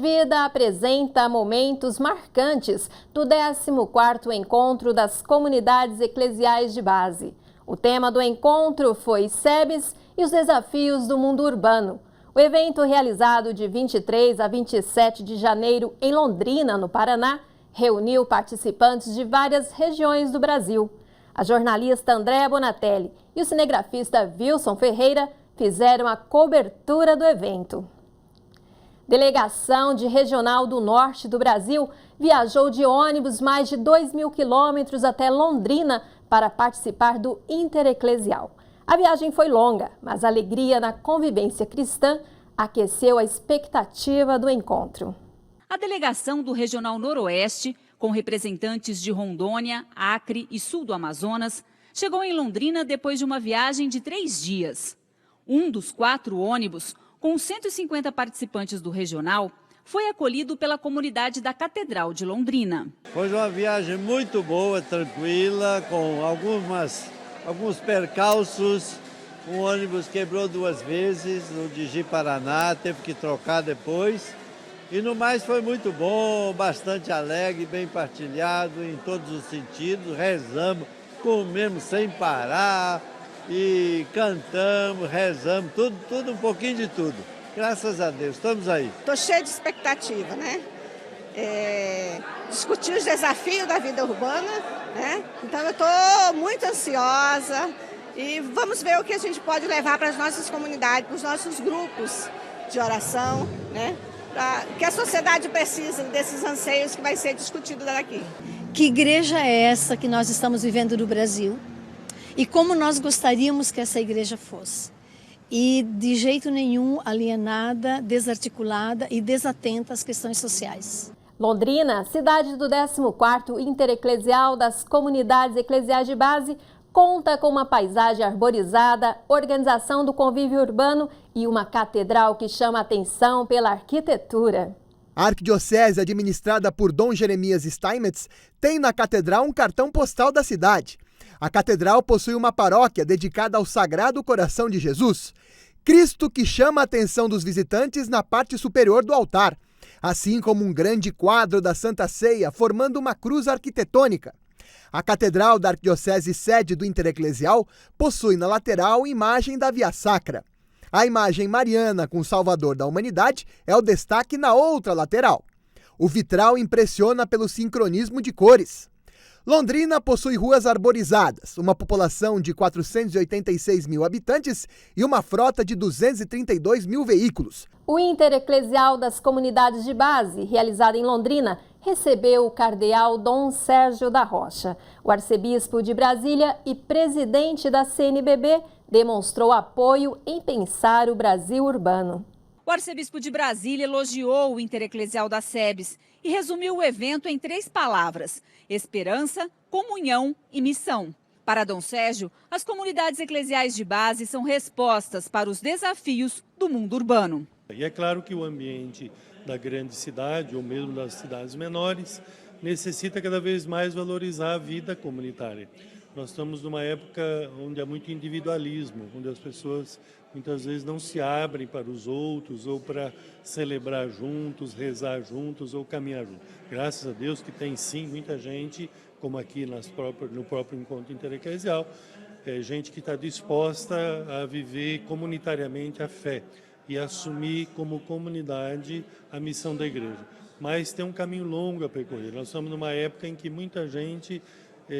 Vida apresenta momentos marcantes do 14º Encontro das Comunidades Eclesiais de Base. O tema do encontro foi SEBs e os desafios do mundo urbano. O evento, realizado de 23 a 27 de janeiro em Londrina, no Paraná, reuniu participantes de várias regiões do Brasil. A jornalista Andréa Bonatelli e o cinegrafista Wilson Ferreira fizeram a cobertura do evento. Delegação de Regional do Norte do Brasil viajou de ônibus mais de 2.000 quilômetros até Londrina para participar do Intereclesial. A viagem foi longa, mas a alegria na convivência cristã aqueceu a expectativa do encontro. A delegação do Regional Noroeste, com representantes de Rondônia, Acre e Sul do Amazonas, chegou em Londrina depois de uma viagem de 3 dias. Um dos 4 ônibus, com 150 participantes do regional, foi acolhido pela comunidade da Catedral de Londrina. Foi uma viagem muito boa, tranquila, com alguns percalços. O ônibus quebrou 2 vezes, no de Paraná, teve que trocar depois. E no mais foi muito bom, bastante alegre, bem partilhado em todos os sentidos. Rezamos, comemos sem parar. E cantamos, rezamos, tudo um pouquinho de tudo. Graças a Deus, estamos aí. Estou cheia de expectativa, né? Discutir os desafios da vida urbana, né? Então eu estou muito ansiosa e vamos ver o que a gente pode levar para as nossas comunidades, para os nossos grupos de oração, né? Que a sociedade precisa desses anseios que vai ser discutido daqui. Que igreja é essa que nós estamos vivendo no Brasil? E como nós gostaríamos que essa igreja fosse. E de jeito nenhum alienada, desarticulada e desatenta às questões sociais. Londrina, cidade do 14º Intereclesial das Comunidades Eclesiais de Base, conta com uma paisagem arborizada, organização do convívio urbano e uma catedral que chama a atenção pela arquitetura. A arquidiocese, administrada por Dom Jeremias Steinmetz, tem na catedral um cartão postal da cidade. A catedral possui uma paróquia dedicada ao Sagrado Coração de Jesus, Cristo que chama a atenção dos visitantes na parte superior do altar, assim como um grande quadro da Santa Ceia formando uma cruz arquitetônica. A catedral da arquidiocese sede do Intereclesial possui na lateral imagem da Via Sacra. A imagem mariana com o Salvador da humanidade é o destaque na outra lateral. O vitral impressiona pelo sincronismo de cores. Londrina possui ruas arborizadas, uma população de 486 mil habitantes e uma frota de 232 mil veículos. O Intereclesial das Comunidades de Base, realizado em Londrina, recebeu o cardeal Dom Sérgio da Rocha. O arcebispo de Brasília e presidente da CNBB demonstrou apoio em pensar o Brasil urbano. O arcebispo de Brasília elogiou o Intereclesial das SEBs e resumiu o evento em 3 palavras: esperança, comunhão e missão. Para Dom Sérgio, as comunidades eclesiais de base são respostas para os desafios do mundo urbano. E é claro que o ambiente da grande cidade, ou mesmo das cidades menores, necessita cada vez mais valorizar a vida comunitária. Nós estamos numa época onde há muito individualismo, onde as pessoas muitas vezes não se abrem para os outros ou para celebrar juntos, rezar juntos ou caminhar juntos. Graças a Deus que tem sim muita gente, como aqui no próprio encontro intereclesial, gente que está disposta a viver comunitariamente a fé e assumir como comunidade a missão da igreja. Mas tem um caminho longo a percorrer. Nós estamos numa época em que muita gente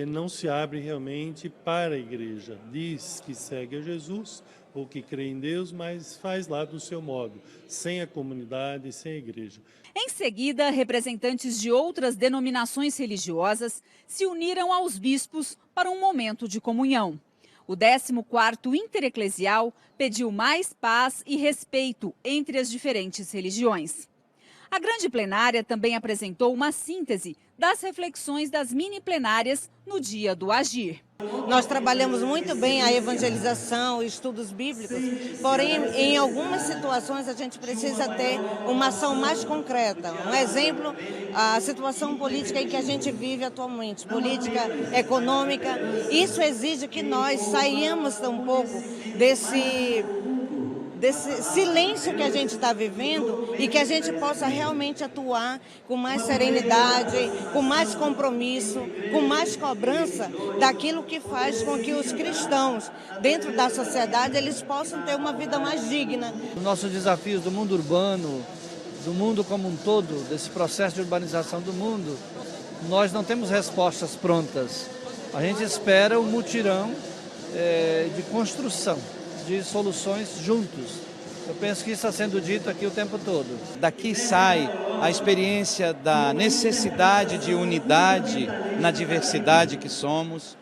não se abre realmente para a igreja. Diz que segue a Jesus ou que crê em Deus, mas faz lá do seu modo, sem a comunidade, sem a igreja. Em seguida, representantes de outras denominações religiosas se uniram aos bispos para um momento de comunhão. O 14º Intereclesial pediu mais paz e respeito entre as diferentes religiões. A grande plenária também apresentou uma síntese das reflexões das mini plenárias no dia do Agir. Nós trabalhamos muito bem a evangelização, estudos bíblicos, porém, em algumas situações a gente precisa ter uma ação mais concreta. Um exemplo, a situação política em que a gente vive atualmente, política econômica. Isso exige que nós saiamos um pouco desse silêncio que a gente está vivendo e que a gente possa realmente atuar com mais serenidade, com mais compromisso, com mais cobrança daquilo que faz com que os cristãos, dentro da sociedade, eles possam ter uma vida mais digna. Os nossos desafios do mundo urbano, do mundo como um todo, desse processo de urbanização do mundo, nós não temos respostas prontas. A gente espera um mutirão de construção, de soluções juntos. Eu penso que isso está sendo dito aqui o tempo todo. Daqui sai a experiência da necessidade de unidade na diversidade que somos,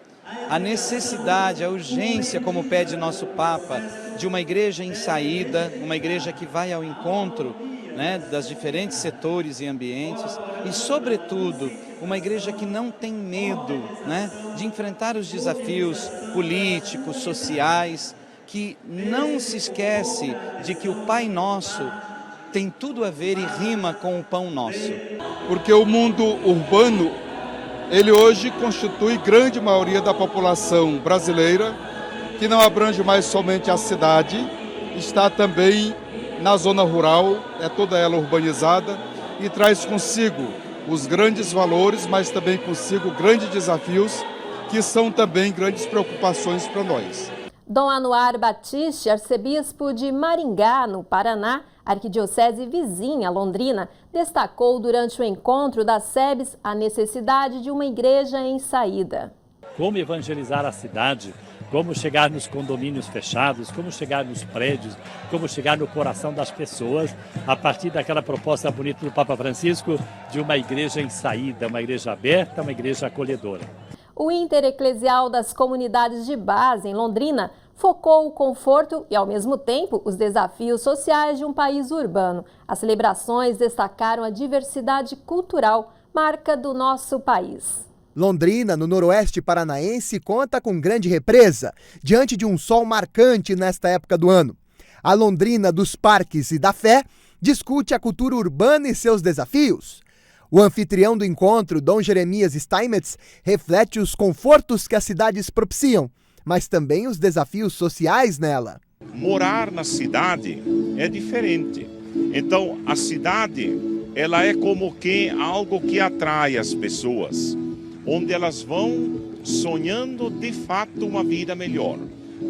a necessidade, a urgência, como pede nosso Papa, de uma igreja em saída, uma igreja que vai ao encontro, né, das diferentes setores e ambientes e, sobretudo, uma igreja que não tem medo, né, de enfrentar os desafios políticos, sociais, que não se esquece de que o Pai Nosso tem tudo a ver e rima com o Pão Nosso. Porque o mundo urbano, ele hoje constitui grande maioria da população brasileira, que não abrange mais somente a cidade, está também na zona rural, é toda ela urbanizada e traz consigo os grandes valores, mas também consigo grandes desafios, que são também grandes preocupações para nós. Dom Anuar Batiste, arcebispo de Maringá, no Paraná, arquidiocese vizinha, Londrina, destacou durante o encontro das SEBs a necessidade de uma igreja em saída. Como evangelizar a cidade, como chegar nos condomínios fechados, como chegar nos prédios, como chegar no coração das pessoas, a partir daquela proposta bonita do Papa Francisco de uma igreja em saída, uma igreja aberta, uma igreja acolhedora. O Intereclesial das Comunidades de Base, em Londrina, focou o conforto e, ao mesmo tempo, os desafios sociais de um país urbano. As celebrações destacaram a diversidade cultural, marca do nosso país. Londrina, no noroeste paranaense, conta com grande represa, diante de um sol marcante nesta época do ano. A Londrina dos Parques e da Fé discute a cultura urbana e seus desafios. O anfitrião do encontro, Dom Jeremias Steinmetz, reflete os confortos que as cidades propiciam, mas também os desafios sociais nela. Morar na cidade é diferente. Então, a cidade, ela é como que algo que atrai as pessoas, onde elas vão sonhando de fato uma vida melhor,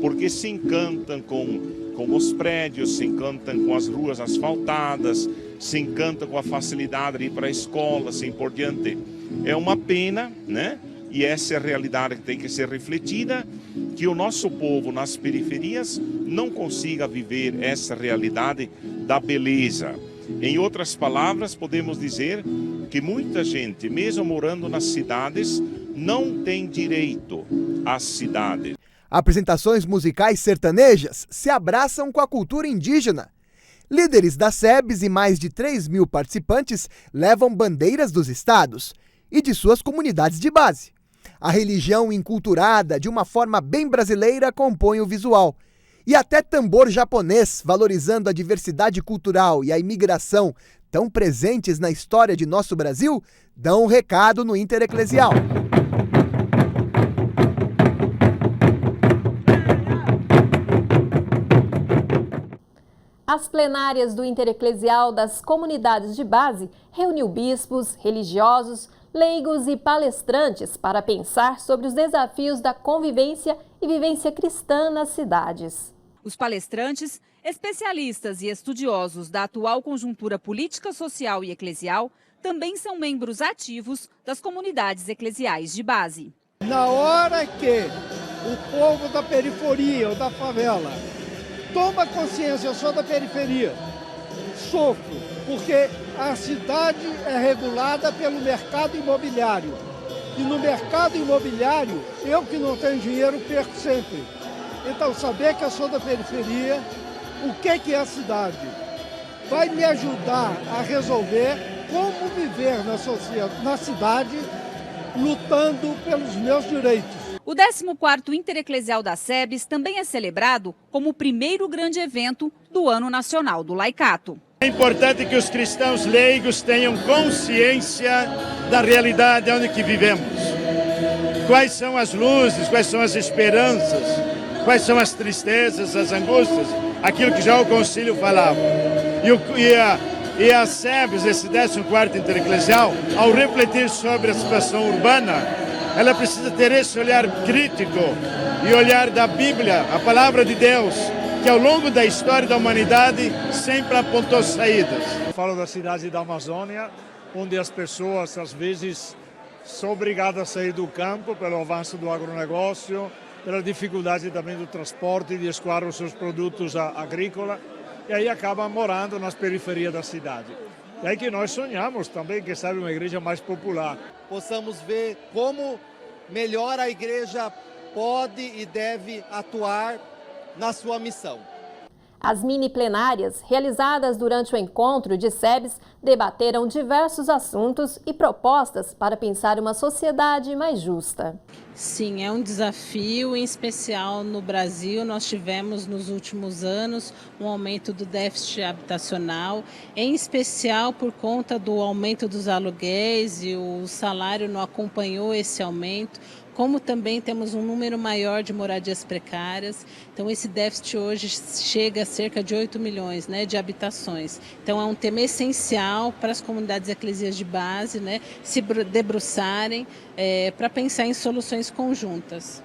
porque se encantam com os prédios, se encantam com as ruas asfaltadas, se encantam com a facilidade de ir para a escola, assim por diante. É uma pena, né? E essa é a realidade que tem que ser refletida, que o nosso povo nas periferias não consiga viver essa realidade da beleza. Em outras palavras, podemos dizer que muita gente, mesmo morando nas cidades, não tem direito às cidades. Apresentações musicais sertanejas se abraçam com a cultura indígena. Líderes das SEBs e mais de 3.000 participantes levam bandeiras dos estados e de suas comunidades de base. A religião enculturada, de uma forma bem brasileira, compõe o visual. E até tambor japonês, valorizando a diversidade cultural e a imigração tão presentes na história de nosso Brasil, dão um recado no Intereclesial. As plenárias do Intereclesial das Comunidades de Base reuniu bispos, religiosos, leigos e palestrantes para pensar sobre os desafios da convivência e vivência cristã nas cidades. Os palestrantes, especialistas e estudiosos da atual conjuntura política, social e eclesial, também são membros ativos das comunidades eclesiais de base. Na hora que o povo da periferia ou da favela toma consciência, eu sou da periferia, sofro, porque a cidade é regulada pelo mercado imobiliário. E no mercado imobiliário, eu que não tenho dinheiro, perco sempre. Então, saber que eu sou da periferia, o que é a cidade, vai me ajudar a resolver como viver na cidade, lutando pelos meus direitos. O 14º Intereclesial das SEBs também é celebrado como o primeiro grande evento do Ano Nacional do Laicato. É importante que os cristãos leigos tenham consciência da realidade onde que vivemos. Quais são as luzes, quais são as esperanças, quais são as tristezas, as angústias aquilo que já o concílio falava. E a SEBS, esse 14º Intereclesial, ao refletir sobre a situação urbana, ela precisa ter esse olhar crítico e olhar da Bíblia, a palavra de Deus, que ao longo da história da humanidade sempre apontou saídas. Eu falo da cidade da Amazônia, onde as pessoas às vezes são obrigadas a sair do campo pelo avanço do agronegócio, pela dificuldade também do transporte e de escoar os seus produtos agrícolas, e aí acabam morando nas periferias da cidade. E aí que nós sonhamos também, quem sabe, uma igreja mais popular. Possamos ver como melhor a igreja pode e deve atuar na sua missão. As mini plenárias, realizadas durante o encontro de SEBS, debateram diversos assuntos e propostas para pensar uma sociedade mais justa. Sim, é um desafio, em especial no Brasil. Nós tivemos nos últimos anos um aumento do déficit habitacional, em especial por conta do aumento dos aluguéis, e o salário não acompanhou esse aumento. Como também temos um número maior de moradias precárias, então esse déficit hoje chega a cerca de 8 milhões, de habitações. Então é um tema essencial para as comunidades eclesiais de base, se debruçarem para pensar em soluções conjuntas.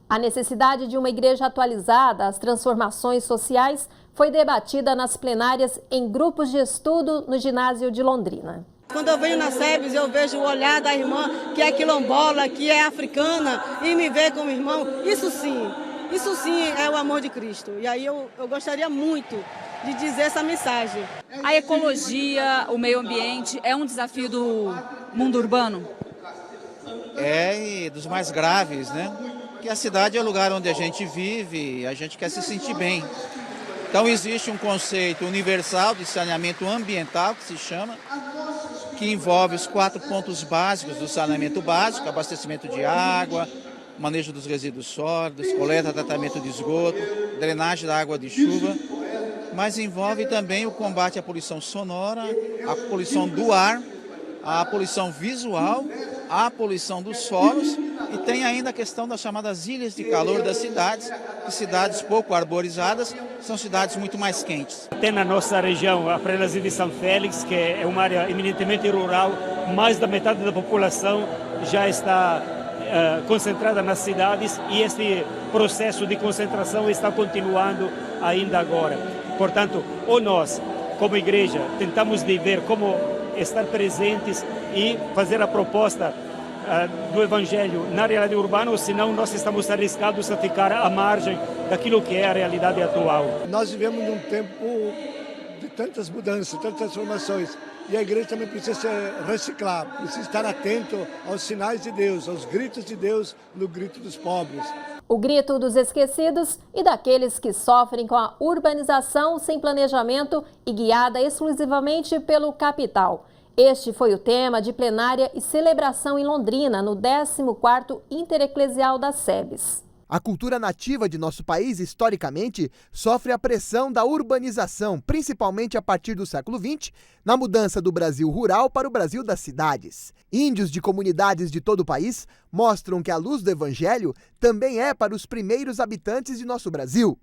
A necessidade de uma igreja atualizada às transformações sociais foi debatida nas plenárias em grupos de estudo no ginásio de Londrina. Quando eu venho na SEBS, eu vejo o olhar da irmã que é quilombola, que é africana, e me vê como irmão. Isso sim é o amor de Cristo. E aí eu gostaria muito de dizer essa mensagem. A ecologia, o meio ambiente, é um desafio do mundo urbano? É dos mais graves, Porque a cidade é o lugar onde a gente vive e a gente quer se sentir bem. Então existe um conceito universal de saneamento ambiental, que se chama, que envolve os 4 pontos básicos do saneamento básico: abastecimento de água, manejo dos resíduos sólidos, coleta, tratamento de esgoto, drenagem da água de chuva, mas envolve também o combate à poluição sonora, à poluição do ar, à poluição visual, à poluição dos solos, e tem ainda a questão das chamadas ilhas de calor das cidades, que cidades pouco arborizadas são cidades muito mais quentes. Tem na nossa região a Prelazia de São Félix, que é uma área eminentemente rural, mais da metade da população já está concentrada nas cidades, e esse processo de concentração está continuando ainda agora. Portanto, ou nós, como igreja, tentamos de ver como estar presentes e fazer a proposta do Evangelho na realidade urbana, ou senão nós estamos arriscados a ficar à margem daquilo que é a realidade atual. Nós vivemos num tempo de tantas mudanças, tantas transformações, e a igreja também precisa se reciclar, precisa estar atento aos sinais de Deus, aos gritos de Deus no grito dos pobres. O grito dos esquecidos e daqueles que sofrem com a urbanização sem planejamento e guiada exclusivamente pelo capital. Este foi o tema de plenária e celebração em Londrina, no 14º Intereclesial da SEBS. A cultura nativa de nosso país, historicamente, sofre a pressão da urbanização, principalmente a partir do século XX, na mudança do Brasil rural para o Brasil das cidades. Índios de comunidades de todo o país mostram que a luz do Evangelho também é para os primeiros habitantes de nosso Brasil.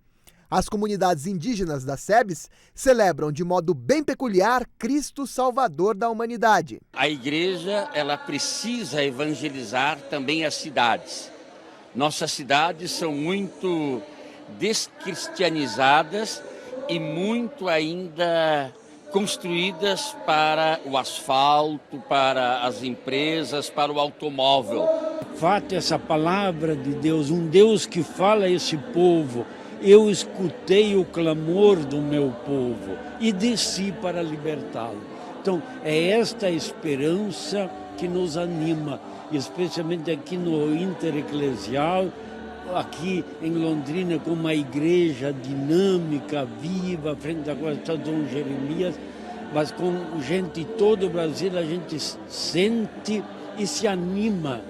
As comunidades indígenas da SEBS celebram de modo bem peculiar Cristo Salvador da humanidade. A igreja, ela precisa evangelizar também as cidades. Nossas cidades são muito descristianizadas e muito ainda construídas para o asfalto, para as empresas, para o automóvel. Fato, essa palavra de Deus, um Deus que fala a esse povo: eu escutei o clamor do meu povo e desci para libertá-lo. Então, é esta esperança que nos anima, especialmente aqui no Intereclesial, aqui em Londrina, com uma igreja dinâmica, viva, frente à costa de Dom Jeremias, mas com gente de todo o Brasil, a gente sente e se anima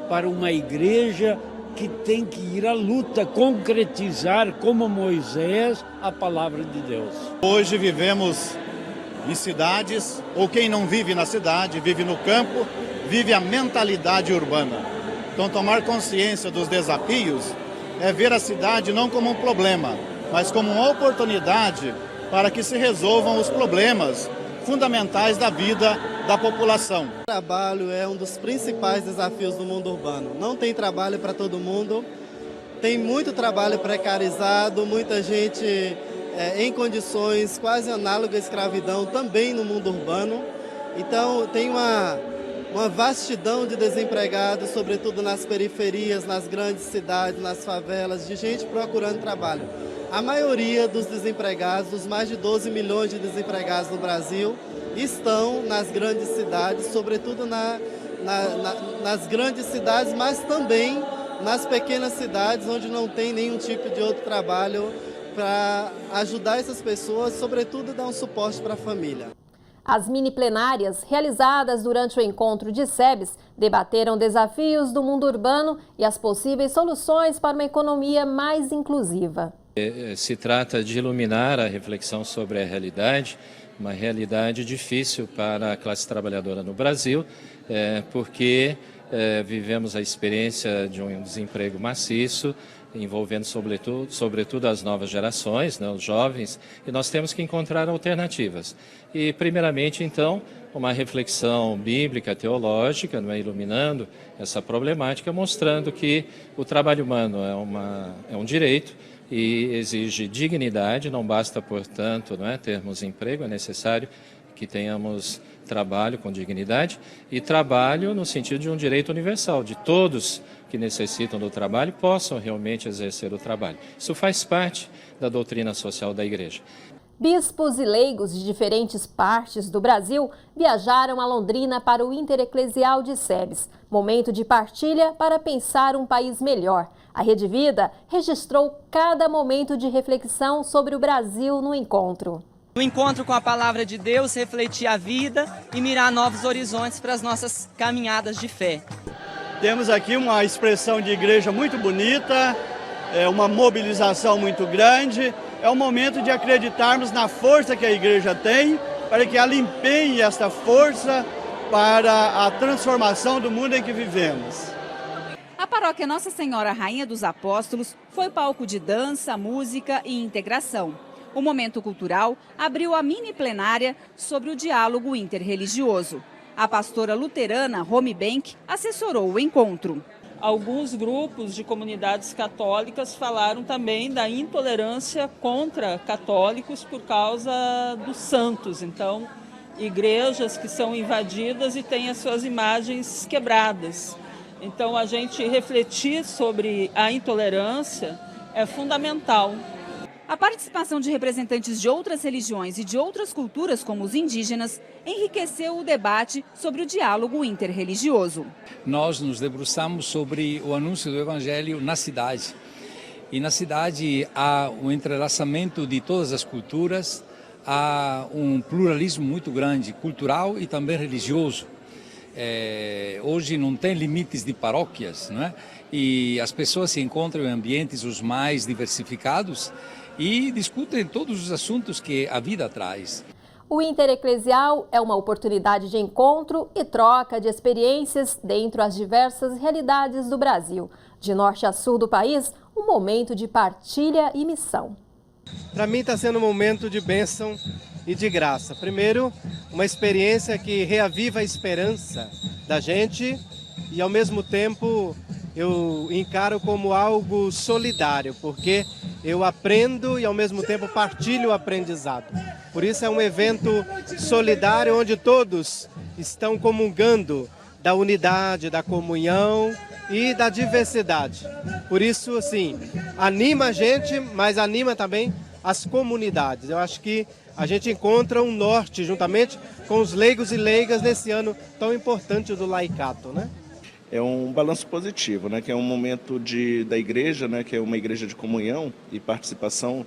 para uma igreja que tem que ir à luta, concretizar, como Moisés, a palavra de Deus. Hoje vivemos em cidades, ou quem não vive na cidade, vive no campo, vive a mentalidade urbana. Então, tomar consciência dos desafios é ver a cidade não como um problema, mas como uma oportunidade para que se resolvam os problemas fundamentais da vida da população. O trabalho é um dos principais desafios do mundo urbano. Não tem trabalho para todo mundo, tem muito trabalho precarizado, muita gente em condições quase análogas à escravidão também no mundo urbano. Então tem uma vastidão de desempregados, sobretudo nas periferias, nas grandes cidades, nas favelas, de gente procurando trabalho. A maioria dos desempregados, dos mais de 12 milhões de desempregados no Brasil, estão nas grandes cidades, sobretudo nas grandes cidades, mas também nas pequenas cidades, onde não tem nenhum tipo de outro trabalho para ajudar essas pessoas, sobretudo dar um suporte para a família. As mini plenárias realizadas durante o encontro de SEBS debateram desafios do mundo urbano e as possíveis soluções para uma economia mais inclusiva. Se trata de iluminar a reflexão sobre a realidade, uma realidade difícil para a classe trabalhadora no Brasil, porque vivemos a experiência de um desemprego maciço, envolvendo sobretudo as novas gerações, né, os jovens, e nós temos que encontrar alternativas. E, primeiramente, então, uma reflexão bíblica, teológica, não é, iluminando essa problemática, mostrando que o trabalho humano é um direito e exige dignidade, não basta, portanto, não é, termos emprego, é necessário que tenhamos trabalho com dignidade e trabalho no sentido de um direito universal, de todos que necessitam do trabalho possam realmente exercer o trabalho. Isso faz parte da doutrina social da Igreja. Bispos e leigos de diferentes partes do Brasil viajaram a Londrina para o Intereclesial de SEBS, momento de partilha para pensar um país melhor. A Rede Vida registrou cada momento de reflexão sobre o Brasil no encontro. No encontro com a palavra de Deus, refletir a vida e mirar novos horizontes para as nossas caminhadas de fé. Temos aqui uma expressão de igreja muito bonita, uma mobilização muito grande. É o momento de acreditarmos na força que a igreja tem, para que ela empenhe esta força para a transformação do mundo em que vivemos. A paróquia Nossa Senhora Rainha dos Apóstolos foi palco de dança, música e integração. O momento cultural abriu a mini plenária sobre o diálogo interreligioso. A pastora luterana Romy Bank assessorou o encontro. Alguns grupos de comunidades católicas falaram também da intolerância contra católicos por causa dos santos. Então, igrejas que são invadidas e têm as suas imagens quebradas. Então, a gente refletir sobre a intolerância é fundamental. A participação de representantes de outras religiões e de outras culturas, como os indígenas, enriqueceu o debate sobre o diálogo interreligioso. Nós nos debruçamos sobre o anúncio do Evangelho na cidade. E na cidade há um entrelaçamento de todas as culturas, há um pluralismo muito grande, cultural e também religioso. Hoje não tem limites de paróquias, não é? E as pessoas se encontram em ambientes os mais diversificados e discutem todos os assuntos que a vida traz. O Intereclesial é uma oportunidade de encontro e troca de experiências dentro das diversas realidades do Brasil. De norte a sul do país, um momento de partilha e missão. Para mim está sendo um momento de bênção e de graça. Primeiro, uma experiência que reaviva a esperança da gente e, ao mesmo tempo, eu encaro como algo solidário, porque eu aprendo e, ao mesmo tempo, partilho o aprendizado. Por isso é um evento solidário onde todos estão comungando da unidade, da comunhão e da diversidade. Por isso, assim, anima a gente, mas anima também as comunidades. Eu acho que a gente encontra um norte, juntamente com os leigos e leigas, nesse ano tão importante do laicato, né? É um balanço positivo, né? Que é um momento da igreja, né? Que é uma igreja de comunhão e participação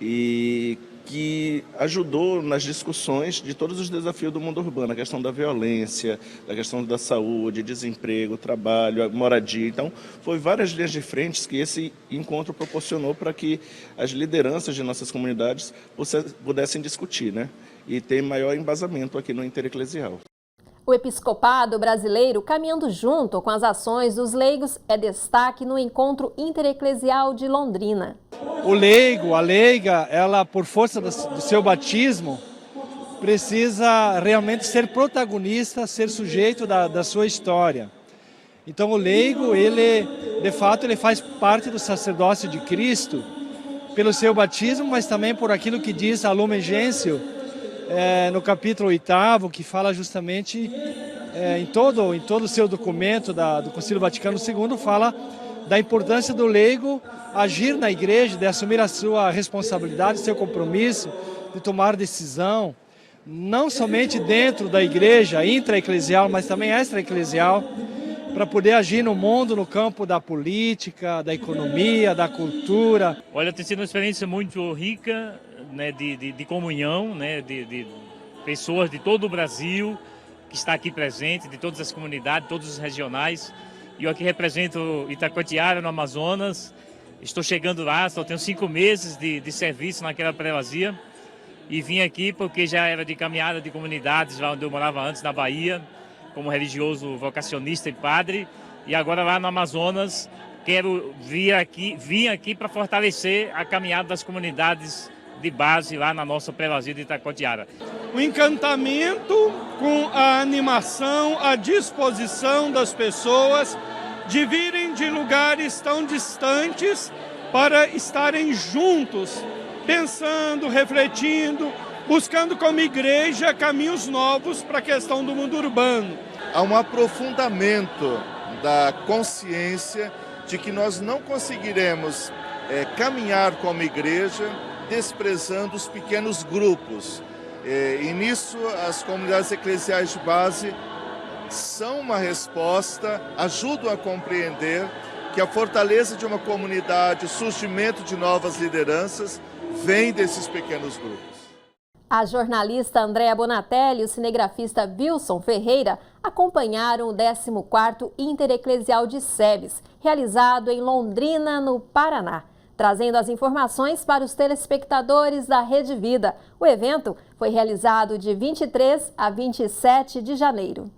e que ajudou nas discussões de todos os desafios do mundo urbano, a questão da violência, a questão da saúde, desemprego, trabalho, moradia. Então, foi várias linhas de frente que esse encontro proporcionou para que as lideranças de nossas comunidades pudessem discutir, né? E ter maior embasamento aqui no Intereclesial. O episcopado brasileiro caminhando junto com as ações dos leigos é destaque no encontro intereclesial de Londrina. O leigo, a leiga, ela por força do seu batismo, precisa realmente ser protagonista, ser sujeito da sua história. Então o leigo, ele de fato ele faz parte do sacerdócio de Cristo pelo seu batismo, mas também por aquilo que diz a Lumen Gentium, no capítulo 8º, que fala justamente em todo o seu documento do Concílio Vaticano II, fala da importância do leigo agir na igreja, de assumir a sua responsabilidade, seu compromisso, de tomar decisão, não somente dentro da igreja intraeclesial, mas também extraeclesial, para poder agir no mundo, no campo da política, da economia, da cultura. Olha, tem sido uma experiência muito rica, né, de comunhão, né, de pessoas de todo o Brasil que está aqui presente, de todas as comunidades, todos os regionais. Eu aqui represento Itacoatiara, no Amazonas. Estou chegando lá, só tenho 5 meses de serviço naquela prelazia. E vim aqui porque já era de caminhada de comunidades lá onde eu morava antes, na Bahia, como religioso vocacionista e padre, e agora lá no Amazonas quero vim aqui para fortalecer a caminhada das comunidades de base lá na nossa prelazia de Itacoatiara. O encantamento com a animação, a disposição das pessoas de virem de lugares tão distantes para estarem juntos, pensando, refletindo, buscando como igreja caminhos novos para a questão do mundo urbano. Há um aprofundamento da consciência de que nós não conseguiremos caminhar como igreja desprezando os pequenos grupos. E nisso as comunidades eclesiais de base são uma resposta, ajudam a compreender que a fortaleza de uma comunidade, o surgimento de novas lideranças, vem desses pequenos grupos. A jornalista Andréa Bonatelli e o cinegrafista Wilson Ferreira acompanharam o 14º Intereclesial de SEBS, realizado em Londrina, no Paraná, trazendo as informações para os telespectadores da Rede Vida. O evento foi realizado de 23 a 27 de janeiro.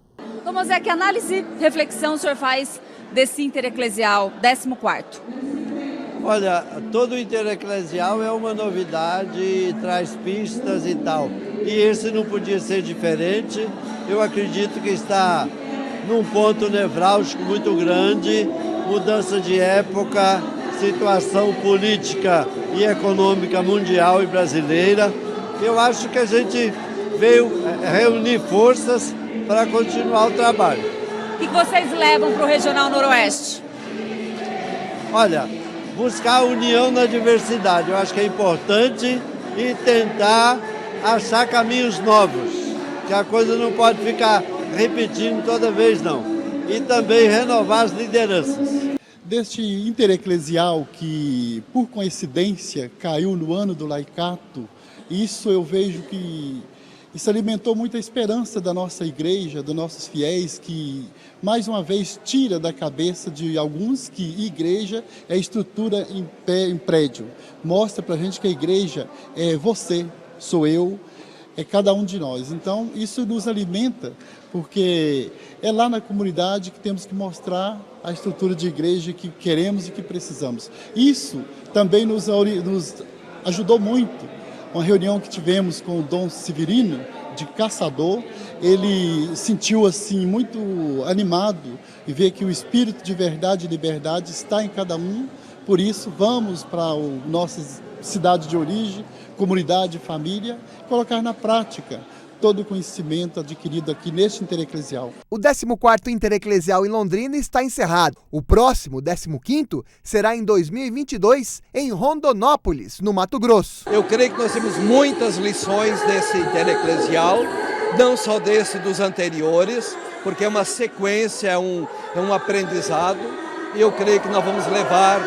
Tomazé, que análise e reflexão o senhor faz desse Intereclesial 14º? Olha, todo Intereclesial é uma novidade, traz pistas e tal. E esse não podia ser diferente. Eu acredito que está num ponto nevrálgico muito grande, mudança de época, situação política e econômica mundial e brasileira. Eu acho que a gente veio reunir forças para continuar o trabalho. O que vocês levam para o Regional Noroeste? Olha, buscar a união na diversidade, eu acho que é importante, e tentar achar caminhos novos, que a coisa não pode ficar repetindo toda vez não. E também renovar as lideranças. Deste intereclesial que, por coincidência, caiu no ano do laicato, isso eu vejo que isso alimentou muita esperança da nossa igreja, dos nossos fiéis, que mais uma vez tira da cabeça de alguns que igreja é estrutura em pé, em prédio. Mostra para a gente que a igreja é você, sou eu, é cada um de nós. Então isso nos alimenta, porque é lá na comunidade que temos que mostrar a estrutura de igreja que queremos e que precisamos. Isso também nos ajudou muito. Uma reunião que tivemos com o Dom Severino, de Caçador, ele sentiu assim muito animado e vê que o espírito de verdade e liberdade está em cada um. Por isso, vamos para a nossa cidade de origem, comunidade, família, colocar na prática todo o conhecimento adquirido aqui neste Intereclesial. O 14º Intereclesial em Londrina está encerrado. O próximo, 15º, será em 2022, em Rondonópolis, no Mato Grosso. Eu creio que nós temos muitas lições desse Intereclesial, não só desse dos anteriores, porque é uma sequência, é um aprendizado, e eu creio que nós vamos levar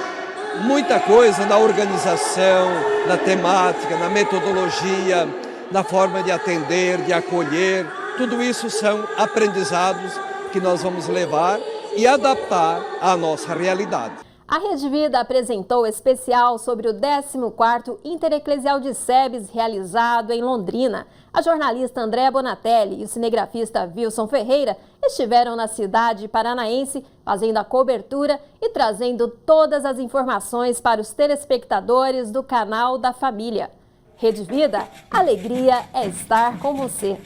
muita coisa na organização, na temática, na metodologia, na forma de atender, de acolher. Tudo isso são aprendizados que nós vamos levar e adaptar à nossa realidade. A Rede Vida apresentou o especial sobre o 14º Intereclesial de SEBS realizado em Londrina. A jornalista Andréa Bonatelli e o cinegrafista Wilson Ferreira estiveram na cidade paranaense fazendo a cobertura e trazendo todas as informações para os telespectadores do canal da família. Rede Vida, alegria é estar com você.